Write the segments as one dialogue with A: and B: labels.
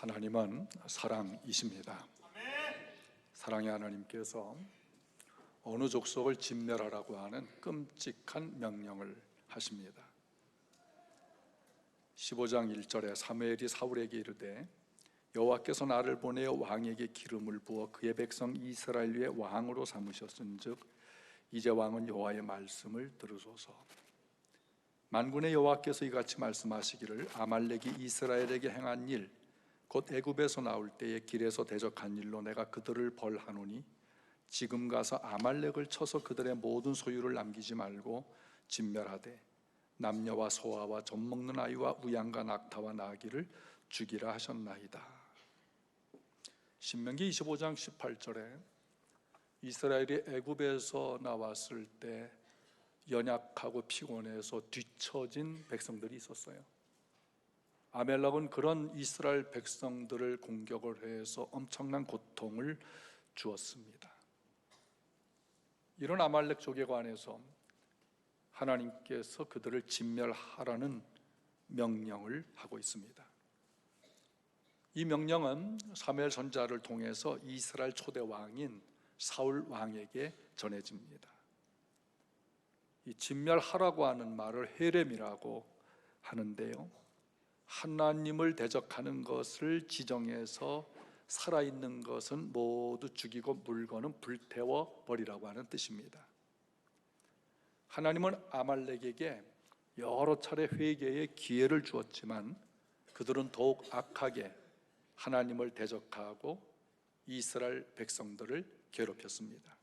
A: 하나님은 사랑이십니다. 사랑의 하나님께서 어느 족속을 진멸하라고 하는 끔찍한 명령을 하십니다. 15장 1절에 사무엘이 사울에게 이르되 여호와께서 나를 보내어 왕에게 기름을 부어 그의 백성 이스라엘 위에 왕으로 삼으셨은즉 이제 왕은 여호와의 말씀을 들으소서. 만군의 여호와께서 이같이 말씀하시기를 아말렉이 이스라엘에게 행한 일 곧 애굽에서 나올 때에 길에서 대적한 일로 내가 그들을 벌하노니 지금 가서 아말렉을 쳐서 그들의 모든 소유를 남기지 말고 진멸하되 남녀와 소아와 젖먹는 아이와 우양과 낙타와 나귀를 죽이라 하셨나이다. 신명기 25장 18절에 이스라엘이 애굽에서 나왔을 때 연약하고 피곤해서 뒤처진 백성들이 있었어요. 아말렉은 그런 이스라엘 백성들을 공격을 해서 엄청난 고통을 주었습니다. 이런 아말렉 족에 관해서 하나님께서 그들을 진멸하라는 명령을 하고 있습니다. 이 명령은 사무엘 선지자를 통해서 이스라엘 초대 왕인 사울 왕에게 전해집니다. 이 진멸하라고 하는 말을 헤렘이라고 하는데요, 하나님을 대적하는 것을 지정해서 살아있는 것은 모두 죽이고 물건은 불태워 버리라고 하는 뜻입니다. 하나님은 아말렉에게 여러 차례 회개의 기회를 주었지만 그들은 더욱 악하게 하나님을 대적하고 이스라엘 백성들을 괴롭혔습니다.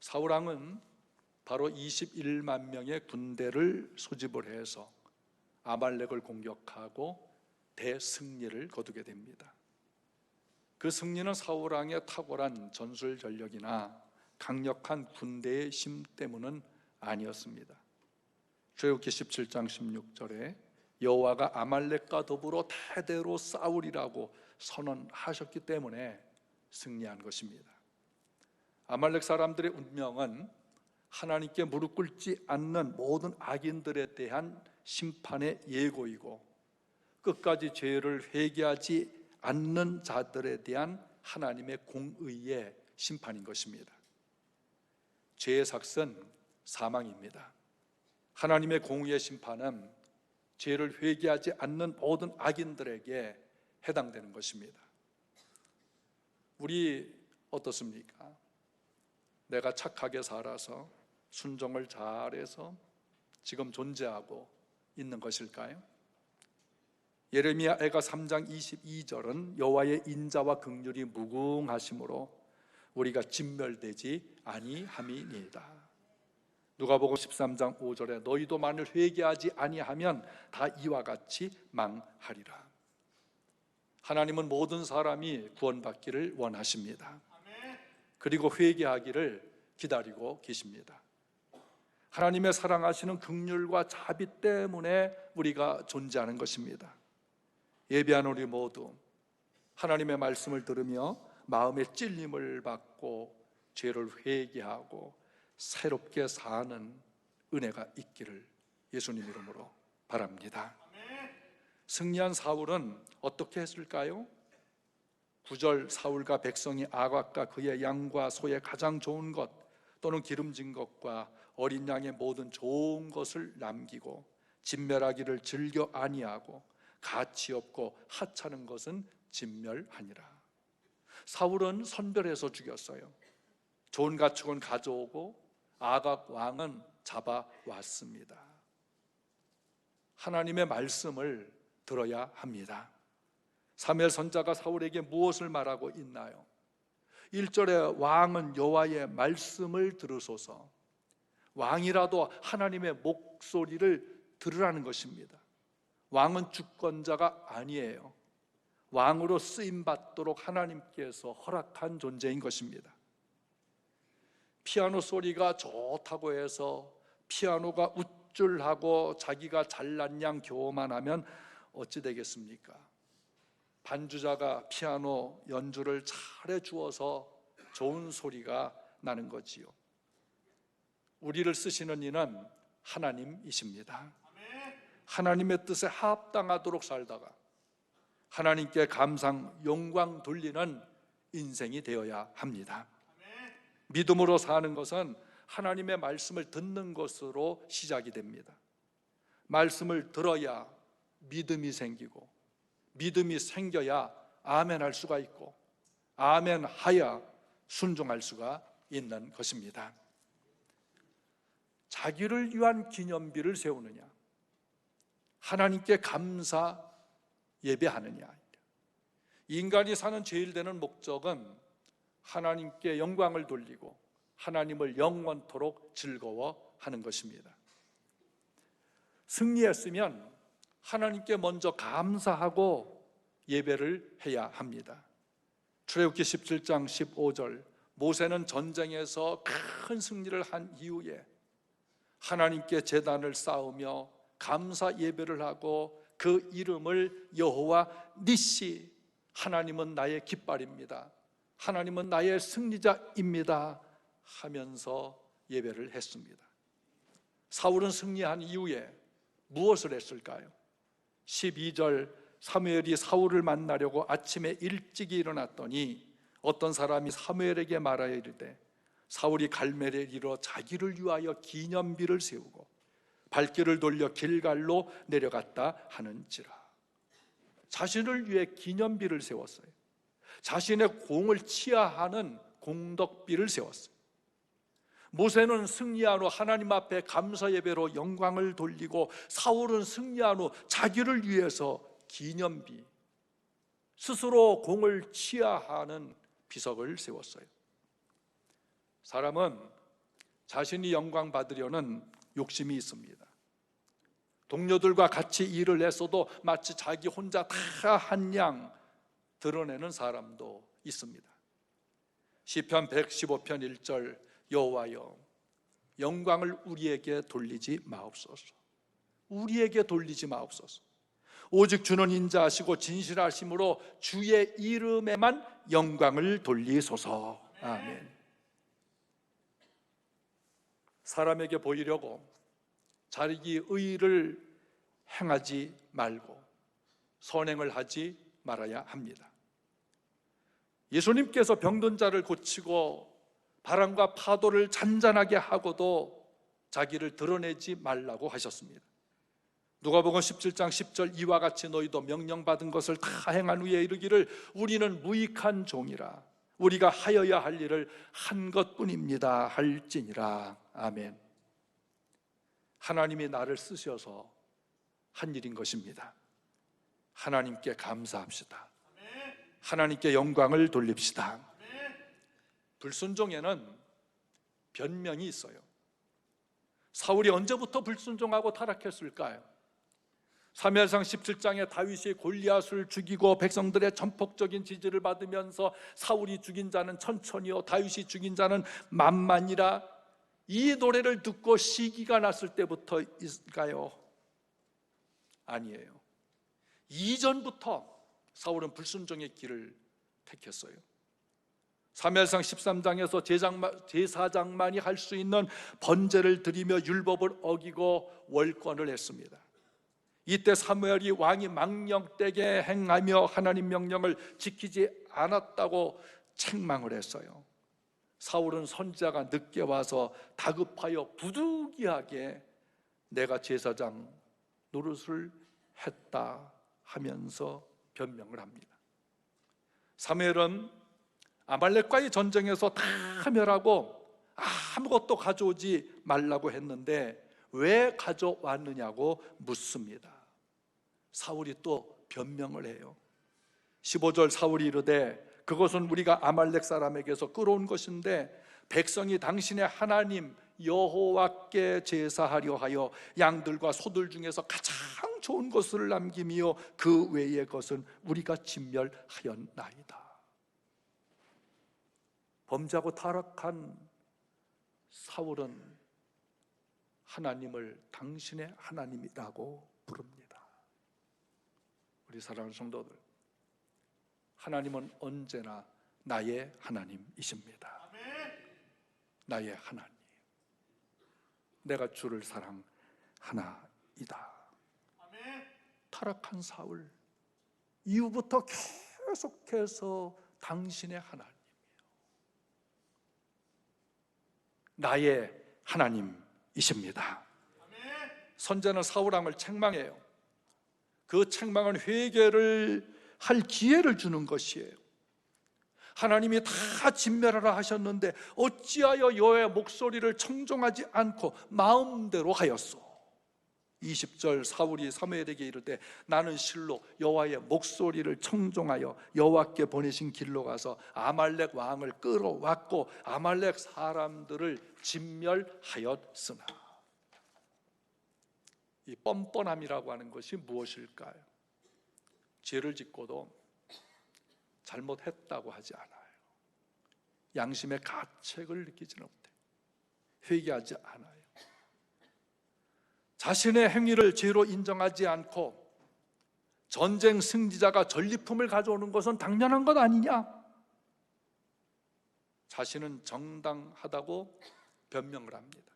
A: 사울 왕은 바로 21만 명의 군대를 소집을 해서 아말렉을 공격하고 대승리를 거두게 됩니다. 그 승리는 사울 왕의 탁월한 전술 전력이나 강력한 군대의 힘 때문은 아니었습니다. 출애굽기 17장 16절에 여호와가 아말렉과 더불어 대대로 싸우리라고 선언하셨기 때문에 승리한 것입니다. 아말렉 사람들의 운명은 하나님께 무릎 꿇지 않는 모든 악인들에 대한 심판의 예고이고 끝까지 죄를 회개하지 않는 자들에 대한 하나님의 공의의 심판인 것입니다. 죄의 삭은 사망입니다. 하나님의 공의의 심판은 죄를 회개하지 않는 모든 악인들에게 해당되는 것입니다. 우리 어떻습니까? 내가 착하게 살아서 순종을 잘해서 지금 존재하고 있는 것일까요? 예레미야가 3장 22절은 여호와의 인자와 긍휼이 무궁하심으로 우리가 진멸되지 아니함이니이다. 누가복음 13장 5절에 너희도 만일 회개하지 아니하면 다 이와 같이 망하리라. 하나님은 모든 사람이 구원받기를 원하십니다. 그리고 회개하기를 기다리고 계십니다. 하나님의 사랑하시는 긍휼과 자비 때문에 우리가 존재하는 것입니다. 예배한 우리 모두 하나님의 말씀을 들으며 마음의 찔림을 받고 죄를 회개하고 새롭게 사는 은혜가 있기를 예수님 이름으로 바랍니다. 승리한 사울은 어떻게 했을까요? 9절 사울과 백성이 아각과 그의 양과 소의 가장 좋은 것 또는 기름진 것과 어린 양의 모든 좋은 것을 남기고 진멸하기를 즐겨 아니하고 가치 없고 하찮은 것은 진멸하니라. 사울은 선별해서 죽였어요. 좋은 가축은 가져오고 아각 왕은 잡아왔습니다. 하나님의 말씀을 들어야 합니다. 사무엘 선지자가 사울에게 무엇을 말하고 있나요? 1절에 왕은 여호와의 말씀을 들으소서. 왕이라도 하나님의 목소리를 들으라는 것입니다. 왕은 주권자가 아니에요. 왕으로 쓰임받도록 하나님께서 허락한 존재인 것입니다. 피아노 소리가 좋다고 해서 피아노가 우쭐하고 자기가 잘난 양 교만하면 어찌 되겠습니까? 반주자가 피아노 연주를 잘해 주어서 좋은 소리가 나는 거지요. 우리를 쓰시는 이는 하나님이십니다. 하나님의 뜻에 합당하도록 살다가 하나님께 감상, 영광 돌리는 인생이 되어야 합니다. 믿음으로 사는 것은 하나님의 말씀을 듣는 것으로 시작이 됩니다. 말씀을 들어야 믿음이 생기고, 믿음이 생겨야 아멘 할 수가 있고, 아멘 하여 순종할 수가 있는 것입니다. 자기를 위한 기념비를 세우느냐, 하나님께 감사 예배하느냐. 인간이 사는 제일 되는 목적은 하나님께 영광을 돌리고 하나님을 영원토록 즐거워하는 것입니다. 승리했으면 하나님께 먼저 감사하고 예배를 해야 합니다. 출애굽기 17장 15절, 모세는 전쟁에서 큰 승리를 한 이후에 하나님께 제단을 쌓으며 감사 예배를 하고 그 이름을 여호와 니시, 하나님은 나의 깃발입니다, 하나님은 나의 승리자입니다 하면서 예배를 했습니다. 사울은 승리한 이후에 무엇을 했을까요? 12절, 사무엘이 사울을 만나려고 아침에 일찍이 일어났더니 어떤 사람이 사무엘에게 말하여 이르되, 사울이 갈멜에 이르러 자기를 위하여 기념비를 세우고 발길을 돌려 길갈로 내려갔다 하는지라. 자신을 위해 기념비를 세웠어요. 자신의 공을 치하하는 공덕비를 세웠어요. 모세는 승리한 후 하나님 앞에 감사 예배로 영광을 돌리고, 사울은 승리한 후 자기를 위해서 기념비, 스스로 공을 치하하는 비석을 세웠어요. 사람은 자신이 영광 받으려는 욕심이 있습니다. 동료들과 같이 일을 했어도 마치 자기 혼자 다 한 양 드러내는 사람도 있습니다. 시편 115편 1절, 여호와여 영광을 우리에게 돌리지 마옵소서. 우리에게 돌리지 마옵소서. 오직 주는 인자하시고 진실하심으로 주의 이름에만 영광을 돌리소서. 아멘. 사람에게 보이려고 자기 의를 행하지 말고 선행을 하지 말아야 합니다. 예수님께서 병든 자를 고치고 바람과 파도를 잔잔하게 하고도 자기를 드러내지 말라고 하셨습니다. 누가복음 17장 10절, 이와 같이 너희도 명령받은 것을 다 행한 후에 이르기를 우리는 무익한 종이라, 우리가 하여야 할 일을 한 것뿐입니다 할지니라. 아멘. 하나님이 나를 쓰셔서 한 일인 것입니다. 하나님께 감사합시다. 하나님께 영광을 돌립시다. 불순종에는 변명이 있어요. 사울이 언제부터 불순종하고 타락했을까요? 사무엘상 17장에 다윗이 골리앗을 죽이고 백성들의 전폭적인 지지를 받으면서 사울이 죽인 자는 천천히요 다윗이 죽인 자는 만만이라, 이 노래를 듣고 시기가 났을 때부터일까요? 아니에요. 이전부터 사울은 불순종의 길을 택했어요. 사무엘상 13장에서 제사장만이 할 수 있는 번제를 드리며 율법을 어기고 월권을 했습니다. 이때 사무엘이 왕이 망령되게 행하며 하나님 명령을 지키지 않았다고 책망을 했어요. 사울은 선지자가 늦게 와서 다급하여 부득이하게 내가 제사장 노릇을 했다 하면서 변명을 합니다. 사무엘은 아말렉과의 전쟁에서 다 멸하고 아무것도 가져오지 말라고 했는데 왜 가져왔느냐고 묻습니다. 사울이 또 변명을 해요. 15절, 사울이 이르되 그것은 우리가 아말렉 사람에게서 끌어온 것인데 백성이 당신의 하나님 여호와께 제사하려 하여 양들과 소들 중에서 가장 좋은 것을 남기며 그 외의 것은 우리가 진멸하였나이다. 범죄하고 타락한 사울은 하나님을 당신의 하나님이라고 부릅니다. 우리 사랑하는 성도들, 하나님은 언제나 나의 하나님이십니다. 나의 하나님, 내가 주를 사랑하나이다. 타락한 사울, 이후부터 계속해서 당신의 하나님이에요. 나의 하나님이십니다. 선지자는 사울 왕을 책망해요. 그 책망은 회개를 할 기회를 주는 것이에요. 하나님이 다 진멸하라 하셨는데 어찌하여 여호와의 목소리를 청종하지 않고 마음대로 하였소? 20절 사울이 사무엘에게 이르되 나는 실로 여호와의 목소리를 청종하여 여호와께 보내신 길로 가서 아말렉 왕을 끌어왔고 아말렉 사람들을 진멸하였으나. 이 뻔뻔함이라고 하는 것이 무엇일까요? 죄를 짓고도 잘못했다고 하지 않아요. 양심의 가책을 느끼지는 못해요. 회개하지 않아요. 자신의 행위를 죄로 인정하지 않고 전쟁 승리자가 전리품을 가져오는 것은 당연한 것 아니냐? 자신은 정당하다고 변명을 합니다.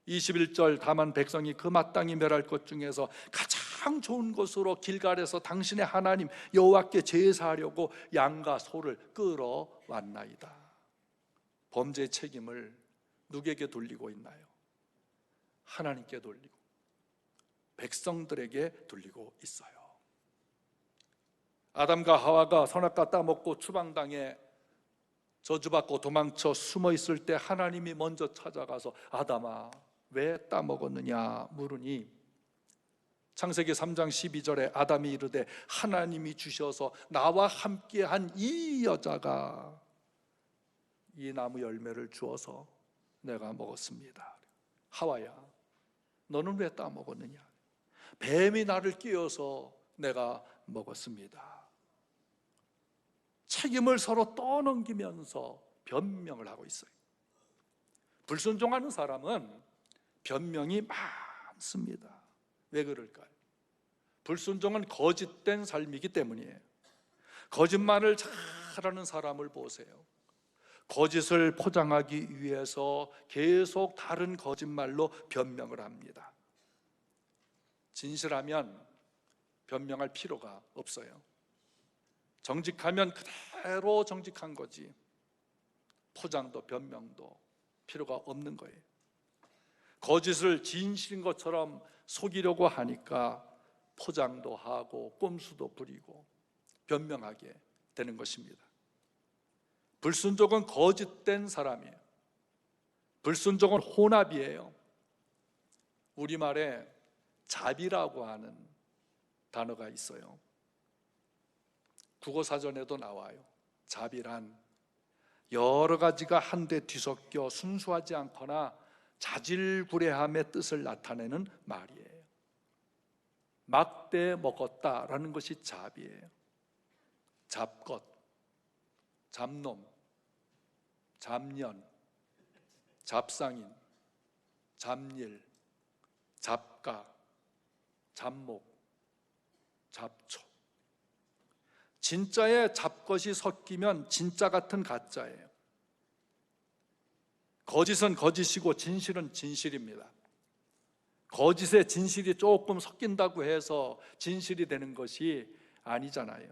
A: 21절 다만 백성이 그 마땅히 멸할 것 중에서 가장 좋은 것으로 길갈에서 당신의 하나님 여호와께 제사하려고 양과 소를 끌어왔나이다. 범죄의 책임을 누구에게 돌리고 있나요? 하나님께 돌리고 백성들에게 돌리고 있어요. 아담과 하와가 선악과 따먹고 추방당해 저주받고 도망쳐 숨어 있을 때 하나님이 먼저 찾아가서 아담아 왜 따먹었느냐 물으니 창세기 3장 12절에 아담이 이르되 하나님이 주셔서 나와 함께한 이 여자가 이 나무 열매를 주어서 내가 먹었습니다. 하와야 너는 왜 따먹었느냐? 뱀이 나를 끼워서 내가 먹었습니다. 책임을 서로 떠넘기면서 변명을 하고 있어요. 불순종하는 사람은 변명이 많습니다. 왜 그럴까요? 불순종은 거짓된 삶이기 때문이에요. 거짓말을 잘하는 사람을 보세요. 거짓을 포장하기 위해서 계속 다른 거짓말로 변명을 합니다. 진실하면 변명할 필요가 없어요. 정직하면 그대로 정직한 거지 포장도 변명도 필요가 없는 거예요. 거짓을 진실인 것처럼 속이려고 하니까 포장도 하고 꼼수도 부리고 변명하게 되는 것입니다. 불순종은 거짓된 사람이에요. 불순종은 혼합이에요. 우리말에 잡이라고 하는 단어가 있어요. 국어사전에도 나와요. 잡이란 여러 가지가 한데 뒤섞여 순수하지 않거나 자질구레함의 뜻을 나타내는 말이에요. 막대 먹었다라는 것이 잡이에요. 잡것, 잡놈, 잡년, 잡상인, 잡일, 잡가, 잡목, 잡초. 진짜에 잡것이 섞이면 진짜 같은 가짜예요. 거짓은 거짓이고 진실은 진실입니다. 거짓에 진실이 조금 섞인다고 해서 진실이 되는 것이 아니잖아요.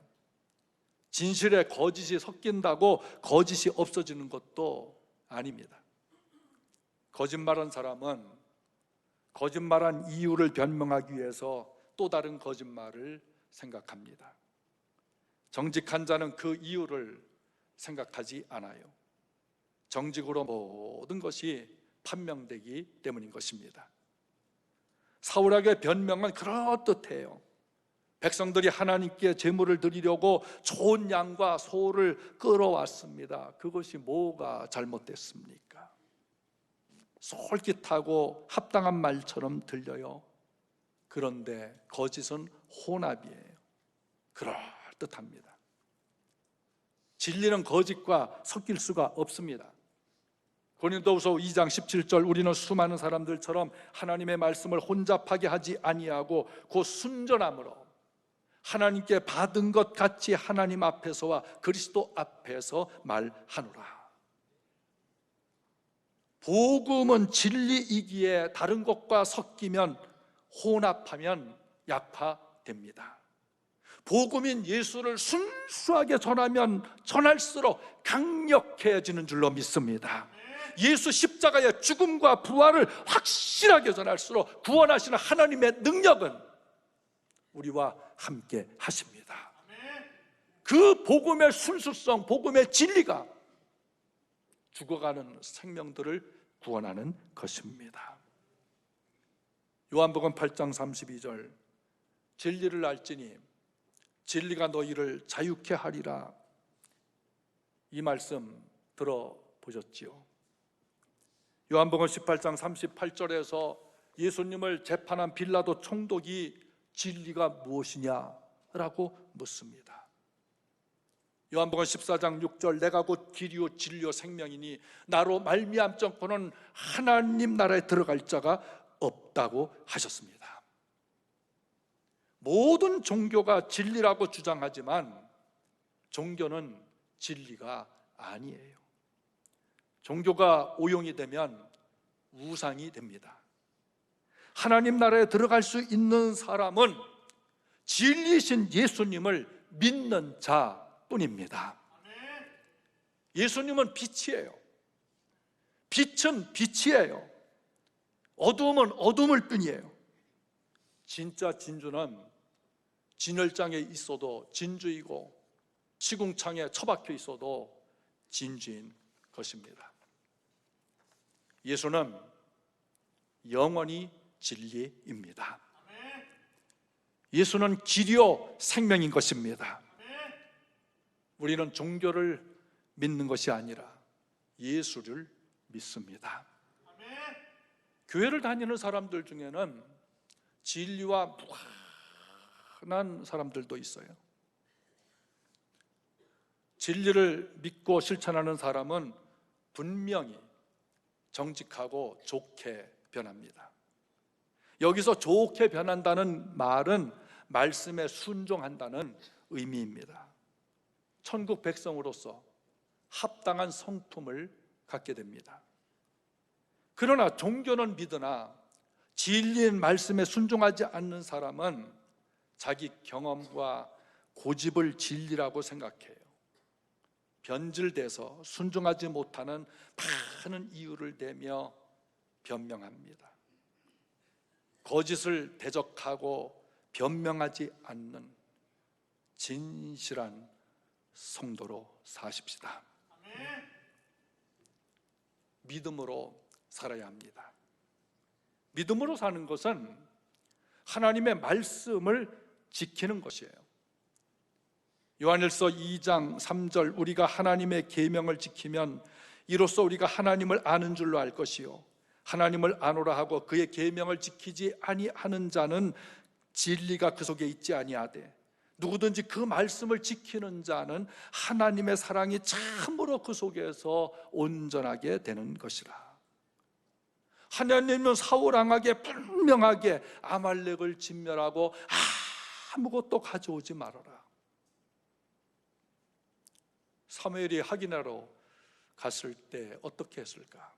A: 진실에 거짓이 섞인다고 거짓이 없어지는 것도 아닙니다. 거짓말한 사람은 거짓말한 이유를 변명하기 위해서 또 다른 거짓말을 생각합니다. 정직한 자는 그 이유를 생각하지 않아요. 정직으로 모든 것이 판명되기 때문인 것입니다. 사울에게 변명은 그럴듯해요. 백성들이 하나님께 제물을 드리려고 좋은 양과 소를 끌어왔습니다. 그것이 뭐가 잘못됐습니까? 솔깃하고 합당한 말처럼 들려요. 그런데 거짓은 혼합이에요. 그럴듯합니다. 진리는 거짓과 섞일 수가 없습니다. 고린도후서 2장 17절 우리는 수많은 사람들처럼 하나님의 말씀을 혼잡하게 하지 아니하고 곧 순전함으로 하나님께 받은 것 같이 하나님 앞에서와 그리스도 앞에서 말하노라. 복음은 진리이기에 다른 것과 섞이면 혼합하면 약화됩니다. 복음인 예수를 순수하게 전하면 전할수록 강력해지는 줄로 믿습니다. 예수 십자가의 죽음과 부활을 확실하게 전할수록 구원하시는 하나님의 능력은 우리와 함께 하십니다. 그 복음의 순수성, 복음의 진리가 죽어가는 생명들을 구원하는 것입니다. 요한복음 8장 32절, 진리를 알지니 진리가 너희를 자유케 하리라. 이 말씀 들어보셨지요? 요한복음 18장 38절에서 예수님을 재판한 빌라도 총독이 진리가 무엇이냐라고 묻습니다. 요한복음 14장 6절, 내가 곧 길이요 진리요 생명이니 나로 말미암고는 하나님 나라에 들어갈 자가 없다고 하셨습니다. 모든 종교가 진리라고 주장하지만 종교는 진리가 아니에요. 종교가 오용이 되면 우상이 됩니다. 하나님 나라에 들어갈 수 있는 사람은 진리신 예수님을 믿는 자뿐입니다. 예수님은 빛이에요. 빛은 빛이에요. 어두움은 어둠일 뿐이에요. 진짜 진주는 진열장에 있어도 진주이고 시궁창에 처박혀 있어도 진주인 것입니다. 예수는 영원히 진리입니다. 예수는 길이요 생명인 것입니다. 우리는 종교를 믿는 것이 아니라 예수를 믿습니다. 교회를 다니는 사람들 중에는 진리와 무관한 사람들도 있어요. 진리를 믿고 실천하는 사람은 분명히 정직하고 좋게 변합니다. 여기서 좋게 변한다는 말은 말씀에 순종한다는 의미입니다. 천국 백성으로서 합당한 성품을 갖게 됩니다. 그러나 종교는 믿으나 진리인 말씀에 순종하지 않는 사람은 자기 경험과 고집을 진리라고 생각해요. 변질돼서 순종하지 못하는 많은 이유를 대며 변명합니다. 거짓을 대적하고 변명하지 않는 진실한 성도로 사십시다. 믿음으로 살아야 합니다. 믿음으로 사는 것은 하나님의 말씀을 지키는 것이에요. 요한일서 2장 3절, 우리가 하나님의 계명을 지키면 이로써 우리가 하나님을 아는 줄로 알 것이요 하나님을 아노라 하고 그의 계명을 지키지 아니하는 자는 진리가 그 속에 있지 아니하되 누구든지 그 말씀을 지키는 자는 하나님의 사랑이 참으로 그 속에서 온전하게 되는 것이라. 하나님은 사울 왕에게 분명하게 아말렉을 진멸하고 아무것도 가져오지 말아라. 사무엘이 확인하러 갔을 때 어떻게 했을까?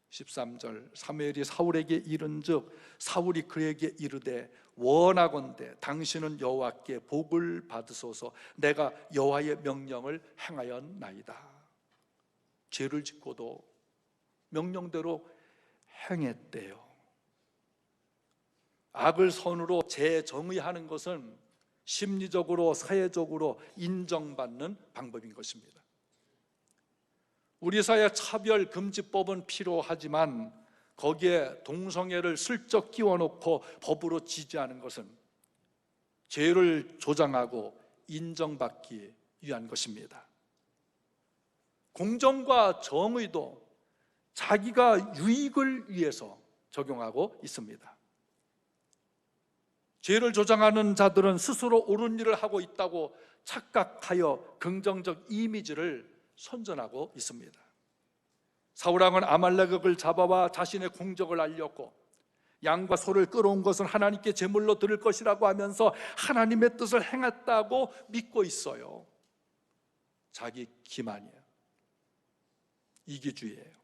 A: 13절, 사무엘이 사울에게 이른즉 사울이 그에게 이르되 원하건대 당신은 여호와께 복을 받으소서. 내가 여호와의 명령을 행하였나이다. 죄를 짓고도 명령대로 행했대요. 악을 선으로 재정의하는 것은 심리적으로 사회적으로 인정받는 방법인 것입니다. 우리 사회 차별금지법은 필요하지만 거기에 동성애를 슬쩍 끼워놓고 법으로 지지하는 것은 죄를 조장하고 인정받기 위한 것입니다. 공정과 정의도 자기가 유익을 위해서 적용하고 있습니다. 죄를 조장하는 자들은 스스로 옳은 일을 하고 있다고 착각하여 긍정적 이미지를 선전하고 있습니다. 사울왕은 아말렉을 잡아와 자신의 공적을 알렸고 양과 소를 끌어온 것은 하나님께 제물로 드릴 것이라고 하면서 하나님의 뜻을 행했다고 믿고 있어요. 자기 기만이에요. 이기주의예요.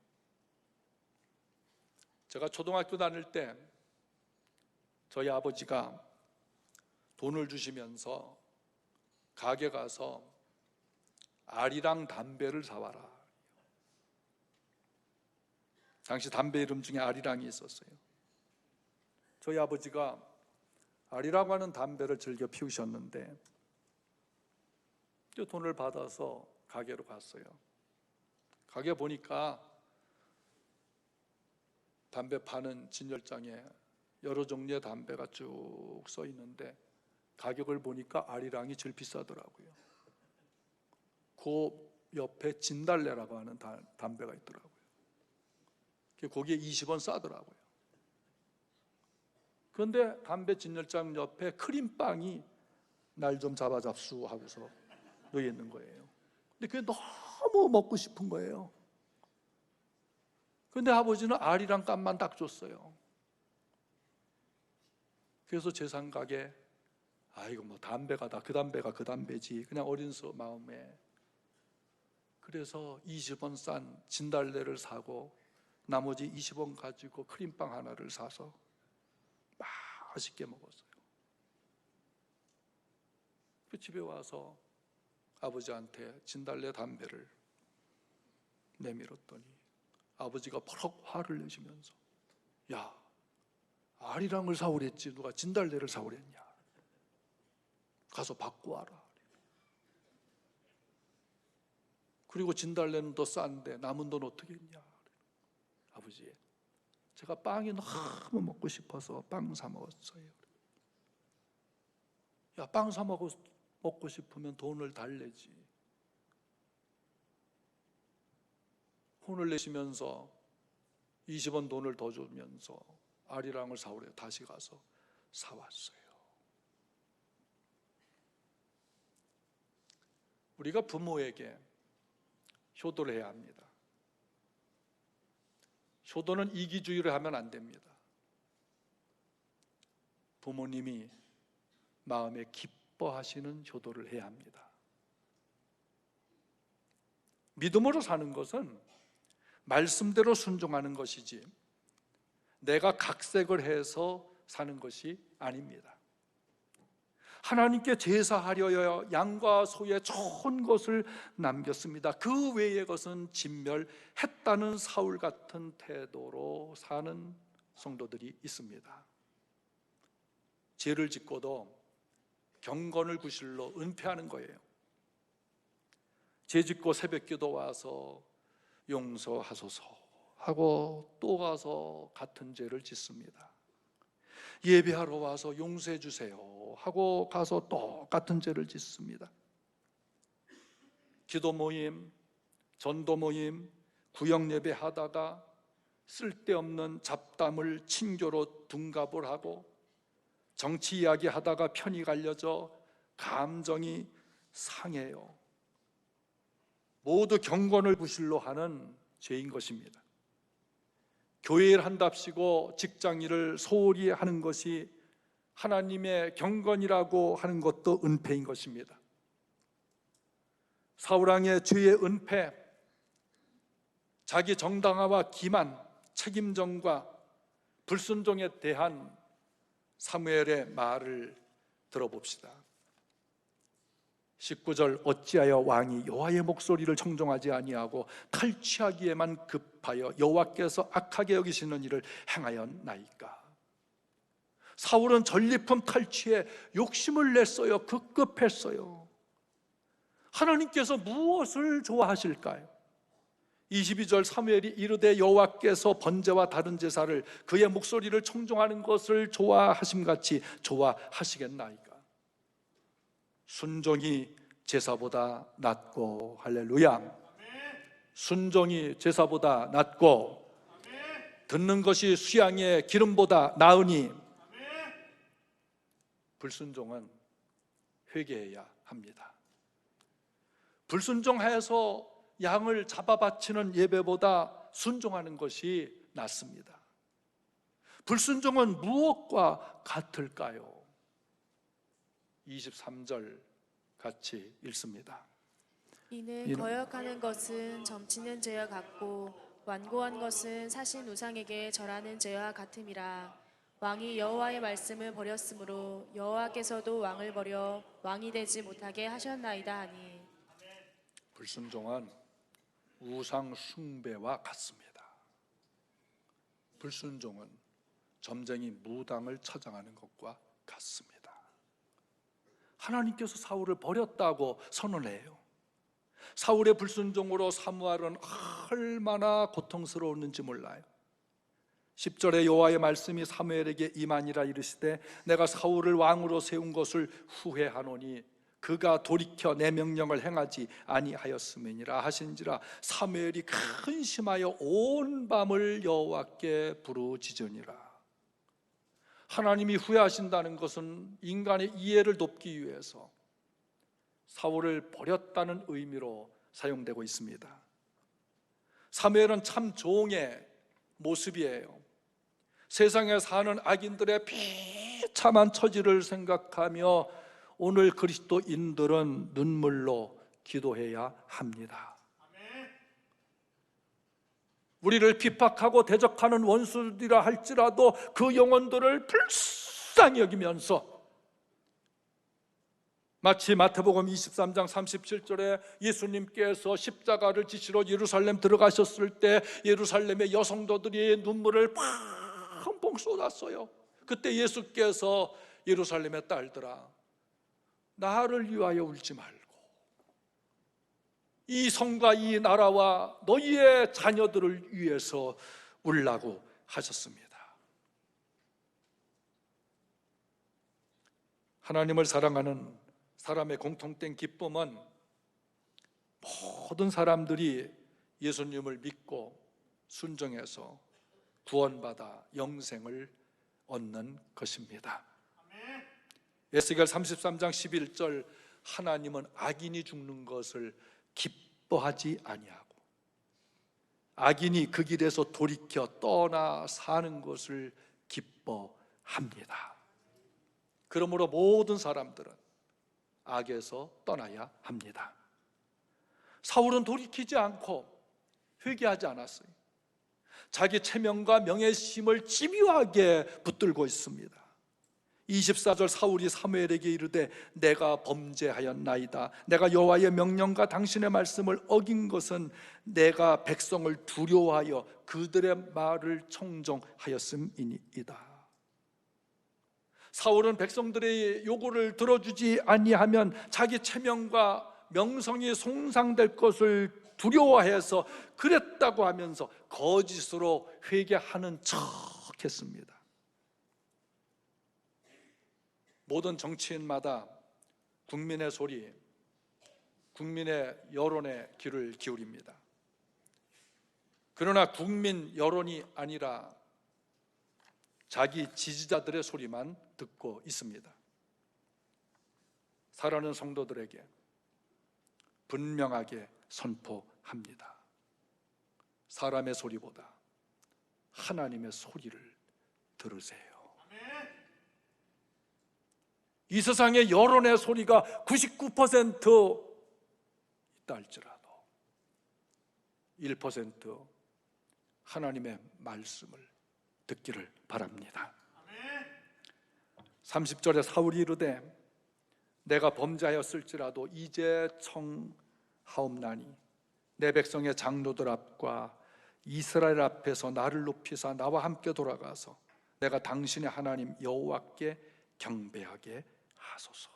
A: 제가 초등학교 다닐 때 저희 아버지가 돈을 주시면서 가게 가서 아리랑 담배를 사와라. 당시 담배 이름 중에 아리랑이 있었어요. 저희 아버지가 아리라고 하는 담배를 즐겨 피우셨는데 돈을 받아서 가게로 갔어요. 가게 보니까 담배 파는 진열장에 여러 종류의 담배가 쭉 써 있는데 가격을 보니까 아리랑이 제일 비싸더라고요. 그 옆에 진달래라고 하는 담배가 있더라고요. 거기에 20원 싸더라고요. 그런데 담배 진열장 옆에 크림빵이 날 좀 잡아잡수 하고서 놓여 있는 거예요. 근데 그게 너무 먹고 싶은 거예요. 그런데 아버지는 아리랑 값만 딱 줬어요. 그래서 제 생각에 이거 뭐 담배가 다 그 담배가 그 담배지, 그냥 어린 마음에 그래서 20원 싼 진달래를 사고 나머지 20원 가지고 크림빵 하나를 사서 맛있게 먹었어요. 그 집에 와서 아버지한테 진달래 담배를 내밀었더니 아버지가 버럭 화를 내시면서 야, 아리랑을 사오랬지 누가 진달래를 사오랬냐, 가서 받고 와라. 그리고 진달래는 더 싼데 남은 돈 어떻게 했냐. 아버지, 제가 빵이 너무 먹고 싶어서 빵 사 먹었어요. 야, 빵 사 먹고 싶으면 돈을 달래지. 혼을 내시면서 20원 돈을 더 주면서 아리랑을 사오래 다시 가서 사왔어요. 우리가 부모에게 효도를 해야 합니다. 효도는 이기주의를 하면 안 됩니다. 부모님이 마음에 기뻐하시는 효도를 해야 합니다. 믿음으로 사는 것은 말씀대로 순종하는 것이지 내가 각색을 해서 사는 것이 아닙니다. 하나님께 제사하려여 양과 소의 좋은 것을 남겼습니다. 그 외의 것은 진멸했다는 사울 같은 태도로 사는 성도들이 있습니다. 죄를 짓고도 경건을 구실로 은폐하는 거예요. 죄 짓고 새벽기도 와서 용서하소서 하고 또 가서 같은 죄를 짓습니다. 예배하러 와서 용서해 주세요 하고 가서 똑같은 죄를 짓습니다. 기도 모임, 전도 모임, 구역 예배 하다가 쓸데없는 잡담을 친교로 둔갑을 하고 정치 이야기 하다가 편이 갈려져 감정이 상해요. 모두 경건을 구실로 하는 죄인 것입니다. 교회를 한답시고 직장일을 소홀히 하는 것이 하나님의 경건이라고 하는 것도 은폐인 것입니다. 사울왕의 죄의 은폐, 자기 정당화와 기만, 책임정과 불순종에 대한 사무엘의 말을 들어봅시다. 19절, 어찌하여 왕이 여호와의 목소리를 청종하지 아니하고 탈취하기에만 급하여 여호와께서 악하게 여기시는 일을 행하였나이까. 사울은 전리품 탈취에 욕심을 냈어요. 급급했어요. 하나님께서 무엇을 좋아하실까요? 22절, 사무엘이 이르되 여호와께서 번제와 다른 제사를 그의 목소리를 청종하는 것을 좋아하심같이 좋아하시겠나이까. 순종이 제사보다 낫고, 할렐루야, 순종이 제사보다 낫고 듣는 것이 수양의 기름보다 나으니 불순종은 회개해야 합니다. 불순종해서 양을 잡아 바치는 예배보다 순종하는 것이 낫습니다. 불순종은 무엇과 같을까요? 23절 같이 읽습니다.
B: 이는 거역하는 것은 점치는 죄와 같고 완고한 것은 사신 우상에게 절하는 죄와 같음이라. 왕이 여호와의 말씀을 버렸으므로 여호와께서도 왕을 버려 왕이 되지 못하게 하셨나이다 하니
A: 불순종은 우상 숭배와 같습니다. 불순종은 점쟁이 무당을 찾아가는 것과 같습니다. 하나님께서 사울을 버렸다고 선언해요. 사울의 불순종으로 사무엘은 얼마나 고통스러웠는지 몰라요. 10절에 여호와의 말씀이 사무엘에게 임하니라 이르시되 내가 사울을 왕으로 세운 것을 후회하노니 그가 돌이켜 내 명령을 행하지 아니하였음이니라 하신지라 사무엘이 근심하여 온 밤을 여호와께 부르짖으니라. 하나님이 후회하신다는 것은 인간의 이해를 돕기 위해서 사울을 버렸다는 의미로 사용되고 있습니다. 사무엘은 참 종의 모습이에요. 세상에 사는 악인들의 비참한 처지를 생각하며 오늘 그리스도인들은 눈물로 기도해야 합니다. 우리를 비박하고 대적하는 원수들이라 할지라도 그 영혼들을 불쌍히 여기면서 마치 마태복음 23장 37절에 예수님께서 십자가를 지시러 예루살렘 들어가셨을 때 예루살렘의 여성도들이 눈물을 펑펑 쏟았어요. 그때 예수께서 예루살렘의 딸들아 나를 위하여 울지 말고 이 성과 이 나라와 너희의 자녀들을 위해서 울라고 하셨습니다. 하나님을 사랑하는 사람의 공통된 기쁨은 모든 사람들이 예수님을 믿고 순종해서 구원받아 영생을 얻는 것입니다. 에스겔 33장 11절 하나님은 악인이 죽는 것을 기뻐하지 아니하고 악인이 그 길에서 돌이켜 떠나 사는 것을 기뻐합니다. 그러므로 모든 사람들은 악에서 떠나야 합니다. 사울은 돌이키지 않고 회개하지 않았어요. 자기 체면과 명예심을 집요하게 붙들고 있습니다. 24절 사울이 사무엘에게 이르되 내가 범죄하였나이다. 내가 여호와의 명령과 당신의 말씀을 어긴 것은 내가 백성을 두려워하여 그들의 말을 청종하였음이니이다. 사울은 백성들의 요구를 들어주지 아니하면 자기 체면과 명성이 손상될 것을 두려워해서 그랬다고 하면서 거짓으로 회개하는 척 했습니다. 모든 정치인마다 국민의 소리, 국민의 여론에 귀를 기울입니다. 그러나 국민 여론이 아니라 자기 지지자들의 소리만 듣고 있습니다. 사랑하는 성도들에게 분명하게 선포합니다. 사람의 소리보다 하나님의 소리를 들으세요. 이 세상의 여론의 소리가 99% 있다 할지라도 1% 하나님의 말씀을 듣기를 바랍니다. 30절에 사울이 이르되 내가 범죄하였을지라도 이제 청하옵나니 내 백성의 장로들 앞과 이스라엘 앞에서 나를 높이사 나와 함께 돌아가서 내가 당신의 하나님 여호와께 경배하게 하소서.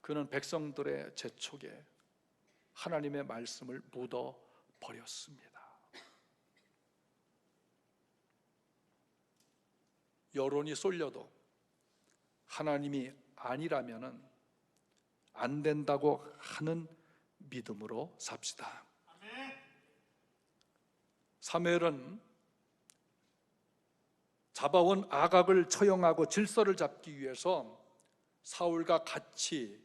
A: 그는 백성들의 재촉에 하나님의 말씀을 묻어 버렸습니다. 여론이 쏠려도 하나님이 아니라면은 안 된다고 하는 믿음으로 삽시다. 사무엘은 잡아온 아각을 처형하고 질서를 잡기 위해서 사울과 같이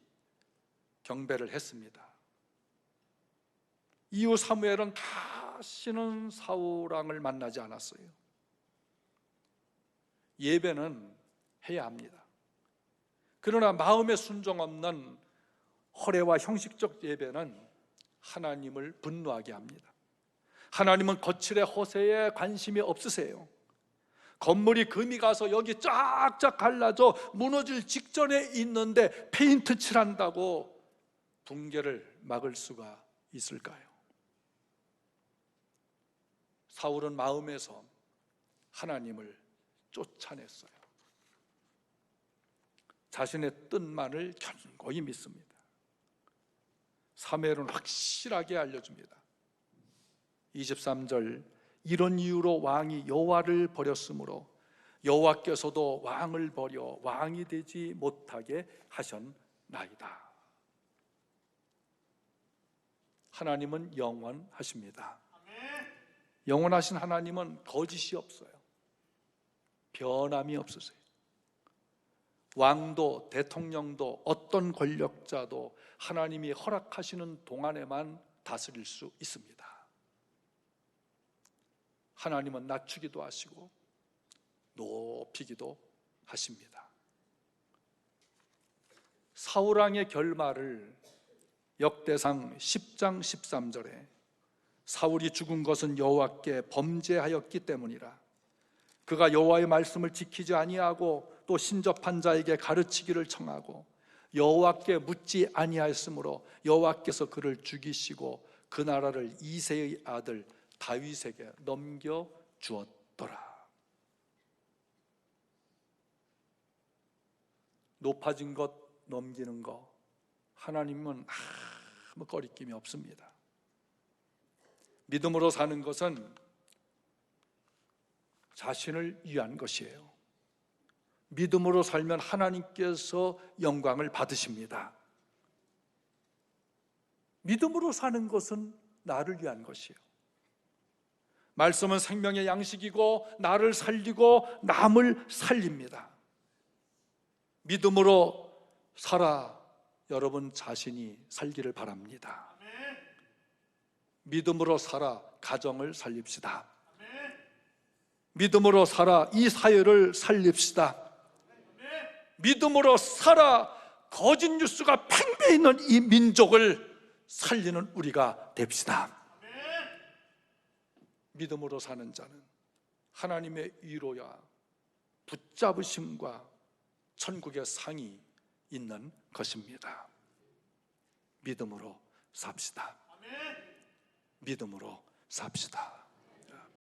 A: 경배를 했습니다. 이후 사무엘은 다시는 사울 왕을 만나지 않았어요. 예배는 해야 합니다. 그러나 마음에 순종 없는 허례와 형식적 예배는 하나님을 분노하게 합니다. 하나님은 거칠의 허세에 관심이 없으세요. 건물이 금이 가서 여기 쫙쫙 갈라져 무너질 직전에 있는데 페인트 칠한다고 붕괴를 막을 수가 있을까요? 사울은 마음에서 하나님을 쫓아냈어요. 자신의 뜻만을 견고히 믿습니다. 사무엘은 확실하게 알려줍니다. 23절, 이런 이유로 왕이 여호와를 버렸으므로 여호와께서도 왕을 버려 왕이 되지 못하게 하셨나이다. 하나님은 영원하십니다. 영원하신 하나님은 거짓이 없어요. 변함이 없으세요. 왕도 대통령도 어떤 권력자도 하나님이 허락하시는 동안에만 다스릴 수 있습니다. 하나님은 낮추기도 하시고 높이기도 하십니다. 사울왕의 결말을 역대상 10장 13절에 사울이 죽은 것은 여호와께 범죄하였기 때문이라. 그가 여호와의 말씀을 지키지 아니하고 또 신접한 자에게 가르치기를 청하고 여호와께 묻지 아니하였으므로 여호와께서 그를 죽이시고 그 나라를 이새의 아들 다윗에게 넘겨 주었더라. 높아진 것 넘기는 것, 하나님은 아무 거리낌이 없습니다. 믿음으로 사는 것은 자신을 위한 것이에요. 믿음으로 살면 하나님께서 영광을 받으십니다. 믿음으로 사는 것은 나를 위한 것이에요. 말씀은 생명의 양식이고 나를 살리고 남을 살립니다. 믿음으로 살아 여러분 자신이 살기를 바랍니다. 믿음으로 살아 가정을 살립시다. 믿음으로 살아 이 사회를 살립시다. 믿음으로 살아 거짓 뉴스가 팽배해 있는 이 민족을 살리는 우리가 됩시다. 믿음으로 사는 자는 하나님의 위로야 붙잡으심과 천국의 상이 있는 것입니다. 믿음으로 삽시다. 믿음으로 삽시다.